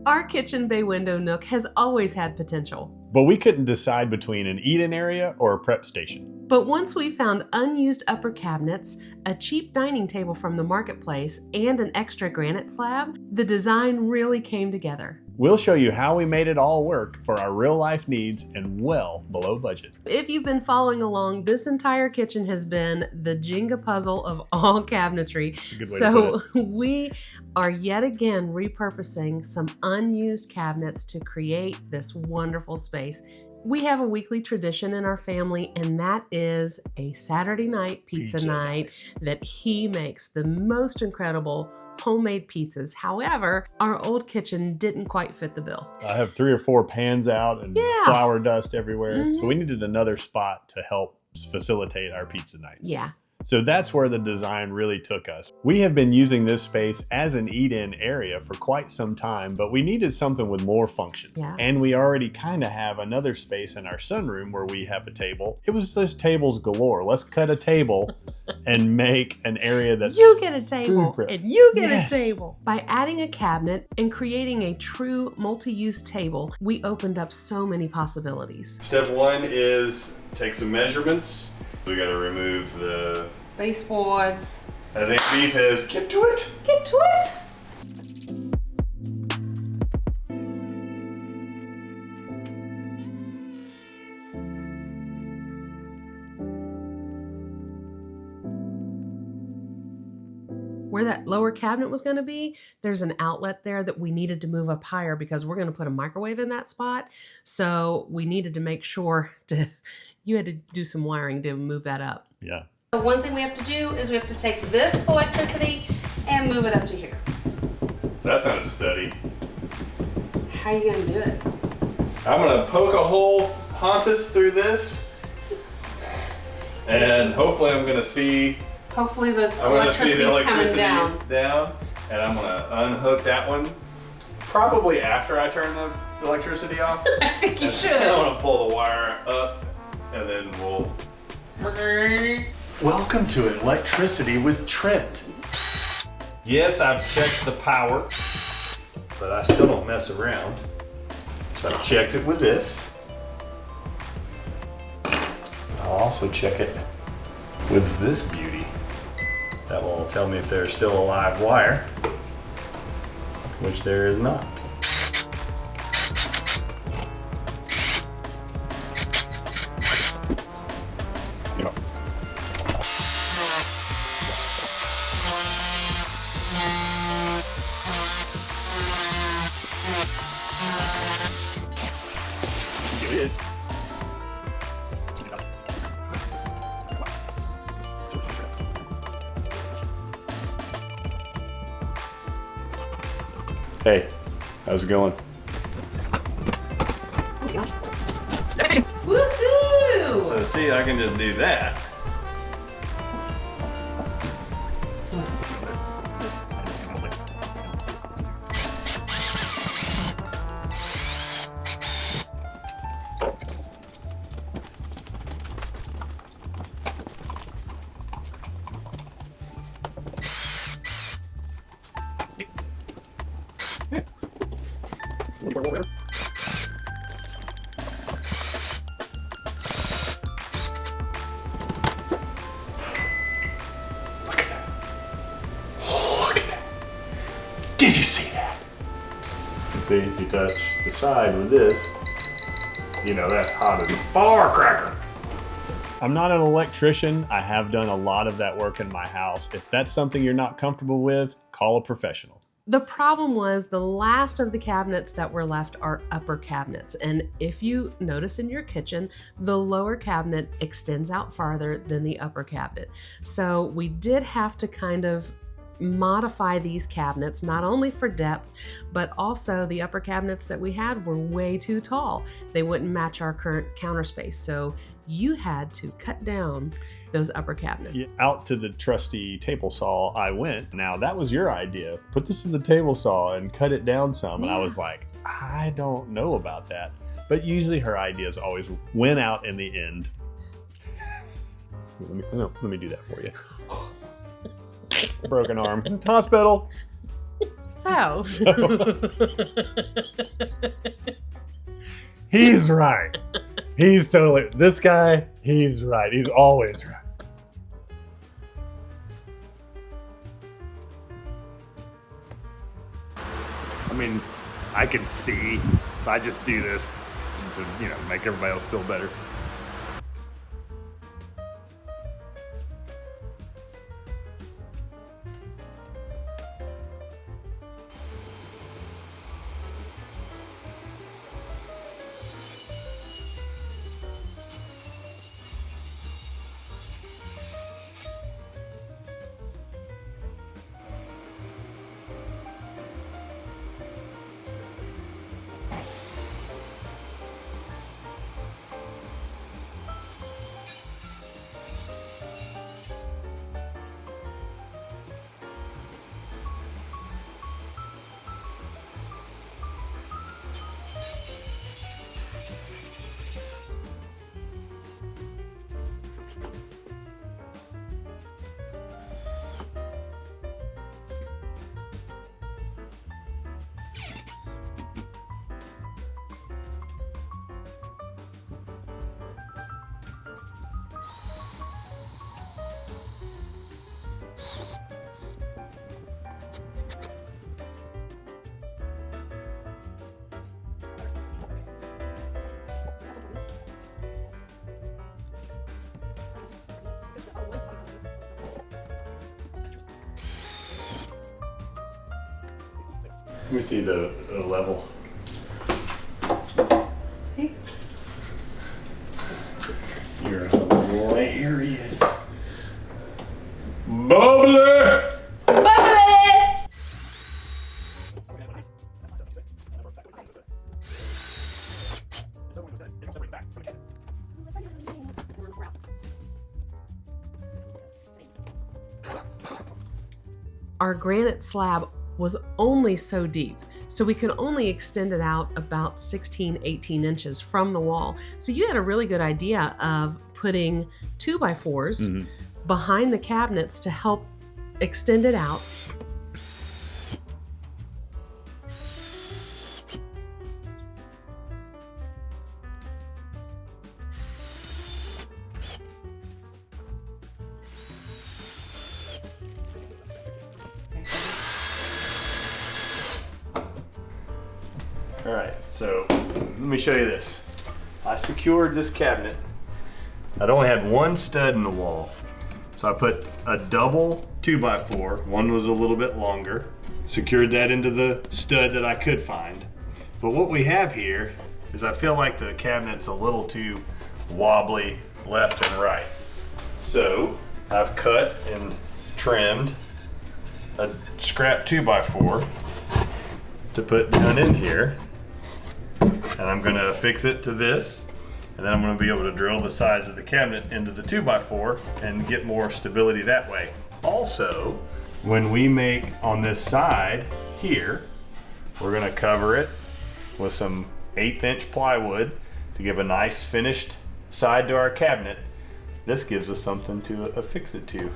Our kitchen bay window nook has always had potential. But we couldn't decide between an eat-in area or a prep station. But once we found unused upper cabinets, a cheap dining table from the marketplace, and an extra granite slab, the design really came together. We'll show you how we made it all work for our real-life needs and well below budget. If you've been following along, this entire kitchen has been the Jenga puzzle of all cabinetry. That's a good way to put it. We are yet again repurposing some unused cabinets to create this wonderful space. We have a weekly tradition in our family, and that is a Saturday night pizza night that he makes the most incredible homemade pizzas. However, our old kitchen didn't quite fit the bill. I have 3 or 4 pans out and flour dust everywhere. So we needed another spot to help facilitate our pizza nights. Yeah. So that's where the design really took us. We have been using this space as an eat-in area for quite some time, but we needed something with more function. Yeah. And we already kind of have another space in our sunroom where we have a table. It was just tables galore. Let's cut a table and make an area that's you get a table food prep. and you get a table. By adding a cabinet and creating a true multi-use table, we opened up so many possibilities. Step 1 is take some measurements. We got to remove the Baseboards. As Aunt B says, get to it. Get to it. Where that lower cabinet was going to be, there's an outlet there that we needed to move up higher because we're going to put a microwave in that spot. So we needed to make sure you had to do some wiring to move that up. Yeah. So one thing we have to do is we have to take this electricity and move it up to here. That sounded steady. How are you going to do it? I'm going to poke a hole, Hontus, through this. And hopefully I'm going to see Hopefully the electricity's coming down. And I'm going to unhook that one. Probably after I turn the electricity off. I think you should. I'm going to pull the wire up and then we'll... Welcome to Electricity with Trent. Yes, I've checked the power, but I still don't mess around. So I checked it with this. I'll also check it with this beauty. That will tell me if there's still a live wire, which there is not. Hey, how's it going? Woohoo! So see, I can just do that. Did you see that? See, if you touch the side with this, you know that's hot as a firecracker. I'm not an electrician. I have done a lot of that work in my house. If that's something you're not comfortable with, call a professional. The problem was the last of the cabinets that were left are upper cabinets. And if you notice in your kitchen, the lower cabinet extends out farther than the upper cabinet. So we did have to kind of modify these cabinets, not only for depth, but also the upper cabinets that we had were way too tall. They wouldn't match our current counter space. So you had to cut down those upper cabinets. Yeah, out to the trusty table saw I went. Now that was your idea. Put this in the table saw and cut it down some. And I was like, I don't know about that. But usually her ideas always win out in the end. Let me do that for you. Broken arm. Hospital. So. He's right. He's totally, this guy, he's right. He's always right. I mean, I can see if I just do this to, make everybody else feel better. Let me see the level. See? You're hilarious. Bubbly! Bubbly! Our granite slab was only so deep, so we could only extend it out about 16, 18 inches from the wall. So you had a really good idea of putting 2x4s behind the cabinets to help extend it out. All right, so let me show you this. I secured this cabinet. I'd only had one stud in the wall. So I put a double 2x4. One was a little bit longer. Secured that into the stud that I could find. But what we have here is I feel like the cabinet's a little too wobbly left and right. So I've cut and trimmed a scrap 2x4 to put down in here. And I'm gonna affix it to this, and then I'm gonna be able to drill the sides of the cabinet into the 2x4 and get more stability that way. Also, when we make on this side here, we're gonna cover it with some 1/8 inch plywood to give a nice finished side to our cabinet. This gives us something to affix it to.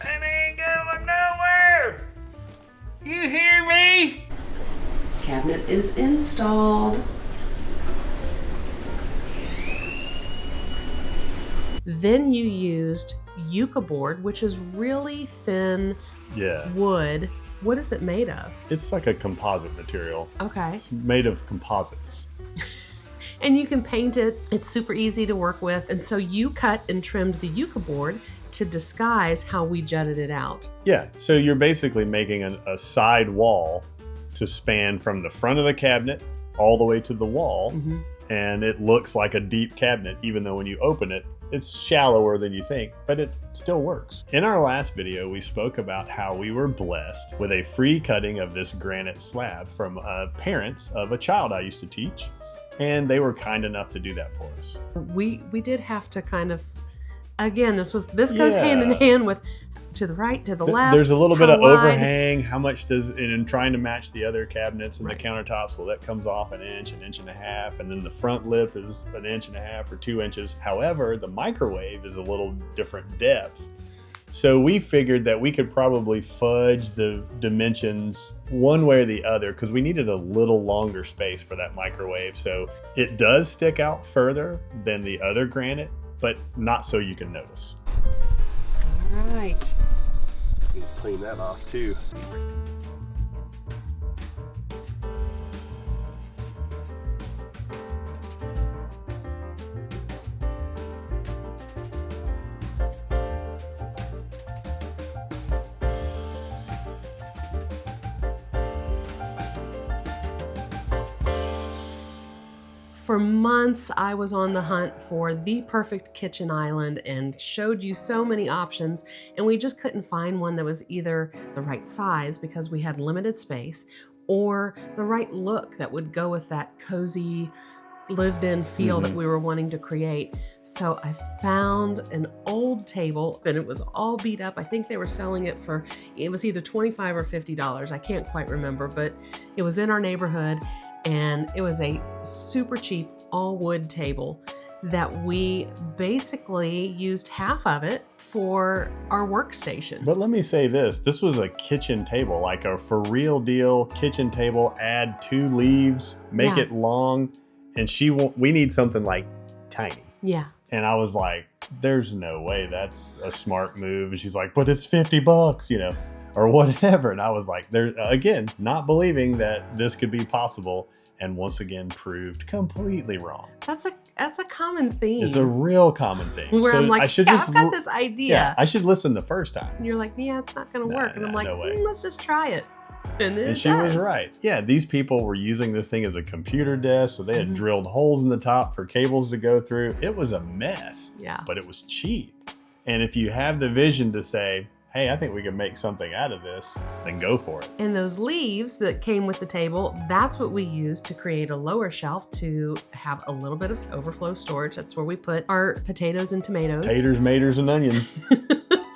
It ain't going nowhere! You hear me? Cabinet is installed. Then you used yucca board, which is really thin wood. What is it made of? It's like a composite material. Okay. It's made of composites. And you can paint it. It's super easy to work with. And so you cut and trimmed the yucca board to disguise how we jutted it out. Yeah, so you're basically making a side wall to span from the front of the cabinet all the way to the wall. And it looks like a deep cabinet, even though when you open it, it's shallower than you think, but it still works. In our last video, we spoke about how we were blessed with a free cutting of this granite slab from parents of a child I used to teach, and they were kind enough to do that for us. We did have to kind of, again, this goes hand in hand with to the right, to the left? There's a little bit How of wide? overhang. How much does, and in trying to match the other cabinets and Right. the countertops, well, that comes off an inch and a half, and then the front lip is an inch and a half or 2 inches. However, the microwave is a little different depth. So we figured that we could probably fudge the dimensions one way or the other because we needed a little longer space for that microwave. So it does stick out further than the other Granite, but not so you can notice. All right. You can clean that off too. For months, I was on the hunt for the perfect kitchen island and showed you so many options, and we just couldn't find one that was either the right size because we had limited space, or the right look that would go with that cozy, lived-in feel that we were wanting to create. So I found an old table, and it was all beat up. I think they were selling it for, it was either $25 or $50. I can't quite remember, but it was in our neighborhood. And it was a super cheap all wood table that we basically used half of it for our workstation. But let me say this was a kitchen table, like a for real deal kitchen table. Add 2 leaves, make Yeah. it long, and we need something like tiny. Yeah. And I was like, there's no way that's a smart move. And she's like, but it's $50, or whatever. And I was like, there again, not believing that this could be possible, and once again proved completely wrong. That's a common theme. It's a real common thing. where I'm like, I've got this Yeah, idea. I should listen the first time. And you're like, yeah, it's not going to Nah, work. And I'm nah, like, no way. let's just try it. And she was right. Yeah, these people were using this thing as a computer desk, so they had drilled holes in the top for cables to go through. It was a mess. Yeah. But it was cheap. And if you have the vision to say, hey, I think we can make something out of this, then go for it. And those leaves that came with the table, that's what we used to create a lower shelf to have a little bit of overflow storage. That's where we put our potatoes and tomatoes. Taters, maters, and onions.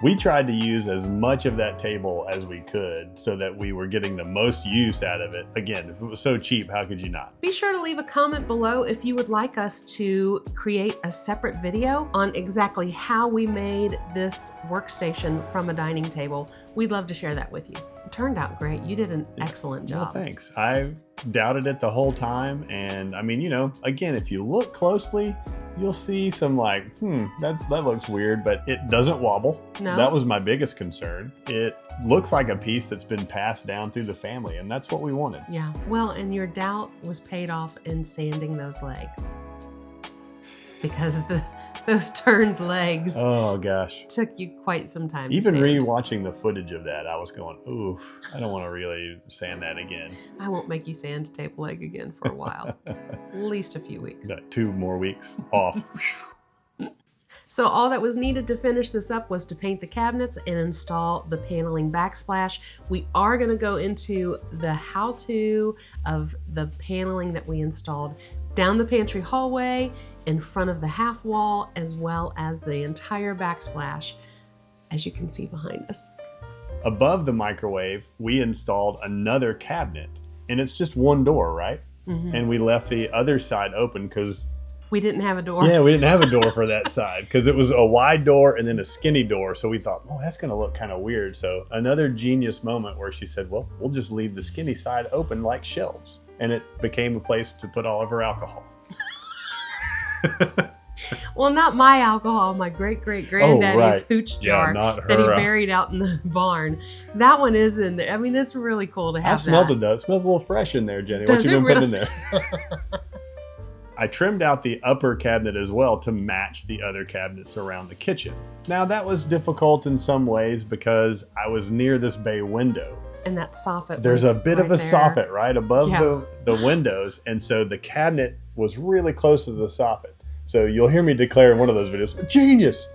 We tried to use as much of that table as we could so that we were getting the most use out of it. Again, if it was so cheap, how could you not? Be sure to leave a comment below if you would like us to create a separate video on exactly how we made this workstation from a dining table. We'd love to share that with you. It turned out great. You did an excellent Well, job. thanks. I doubted it the whole time. And I mean, again, if you look closely, you'll see some like, that looks weird, but it doesn't wobble. No. That was my biggest concern. It looks like a piece that's been passed down through the family, and that's what we wanted. Yeah. Well, and your doubt was paid off in sanding those legs. Because those turned legs Oh gosh. took you quite some time Even to sand. rewatching the footage of that, I was going, oof, I don't want to really sand that again. I won't make you sand a table leg again for a while. At least a few weeks. Got 2 more weeks off. So all that was needed to finish this up was to paint the cabinets and install the paneling backsplash. We are going to go into the how-to of the paneling that we installed down the pantry hallway, in front of the half wall, as well as the entire backsplash, as you can see behind us. Above the microwave, we installed another cabinet, and it's just one door, right? And we left the other side open because We didn't have a door. yeah, we didn't have a door for that side because it was a wide door and then a skinny door. So we thought, oh, that's going to look kind of weird. So another genius moment where she said, well, we'll just leave the skinny side open like shelves. And it became a place to put all of her alcohol. Well, not my alcohol, my great-great-granddaddy's right. hooch Yeah, jar not that he her, buried out in the barn. That one is in there. I mean, it's really cool to I have smelled that. it though. It smells a little fresh in there, Jenny. Does What you it been putting really? in there? I trimmed out the upper cabinet as well to match the other cabinets around the kitchen. Now that was difficult in some ways because I was near this bay window. And that soffit There's a was bit of a right there. soffit right above Yeah. the windows, and so the cabinet was really close to the soffit. So you'll hear me declare in one of those videos, genius!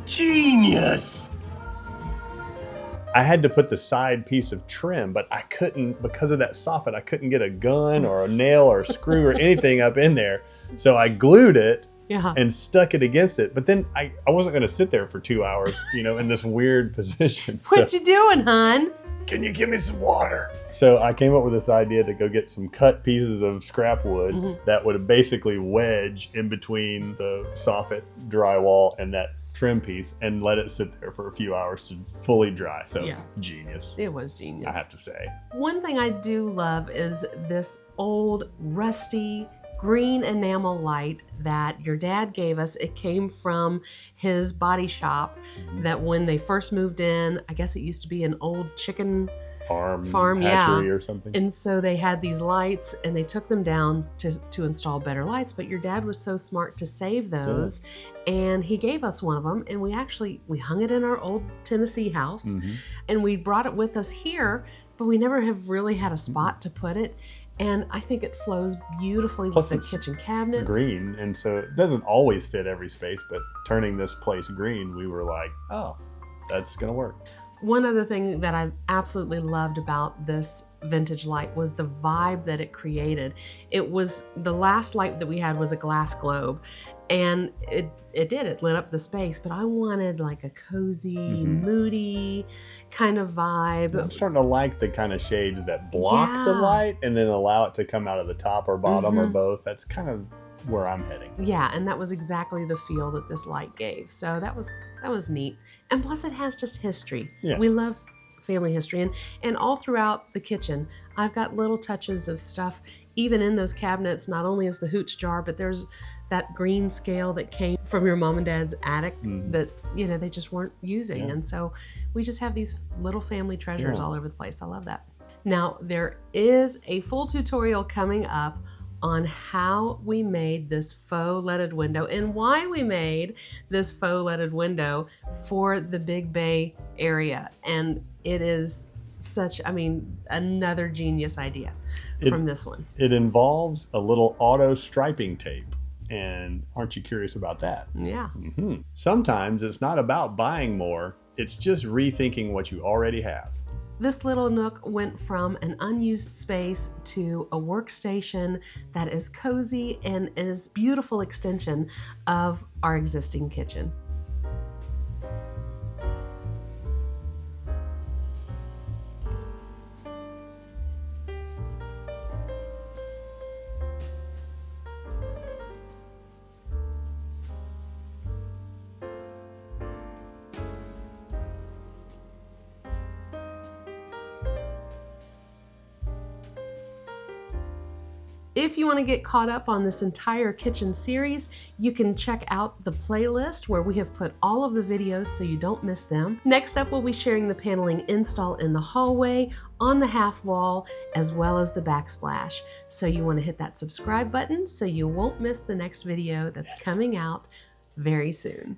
Genius! I had to put the side piece of trim, but I couldn't, because of that soffit, I couldn't get a gun or a nail or a screw or anything up in there. So I glued it Yeah. and stuck it against it. But then I wasn't going to sit there for 2 hours, you know, in this weird position. What you doing, hon? Can you give me some water? So I came up with this idea to go get some cut pieces of scrap wood that would basically wedge in between the soffit drywall and that trim piece and let it sit there for a few hours to fully dry. So genius. It was genius. I have to say. One thing I do love is this old rusty green enamel light that your dad gave us. It came from his body shop that when they first moved in, I guess it used to be an old chicken farm hatchery or something. And so they had these lights and they took them down to install better lights, but your dad was so smart to save those and he gave us one of them, and we hung it in our old Tennessee house and we brought it with us here, but we never have really had a spot to put it. And I think it flows beautifully with the kitchen cabinets. Green, and so it doesn't always fit every space, but turning this place green, we were like, oh, that's gonna work. One other thing that I absolutely loved about this vintage light was the vibe that it created. It was, the last light that we had was a glass globe, and it lit up the space, but I wanted like a cozy, moody kind of vibe. I'm starting to like the kind of shades that block the light and then allow it to come out of the top or bottom or both. That's kind of where I'm heading. Yeah, and that was exactly the feel that this light gave. So that was neat. And plus it has just history. Yeah. We love family history, and all throughout the kitchen I've got little touches of stuff even in those cabinets. Not only is the hooch jar, but there's that green scale that came from your mom and dad's attic that, you know, they just weren't using. And so we just have these little family treasures all over the place. I love that. Now there is a full tutorial coming up on how we made this faux leaded window and why we made this faux leaded window for the Big Bay area. And it is such, I mean, another genius idea from this one. It involves a little auto striping tape. And aren't you curious about that? Yeah. Sometimes it's not about buying more, it's just rethinking what you already have. This little nook went from an unused space to a workstation that is cozy and is a beautiful extension of our existing kitchen. If you want to get caught up on this entire kitchen series, you can check out the playlist where we have put all of the videos so you don't miss them. Next up, we'll be sharing the paneling install in the hallway, on the half wall, as well as the backsplash. So you want to hit that subscribe button so you won't miss the next video that's coming out very soon.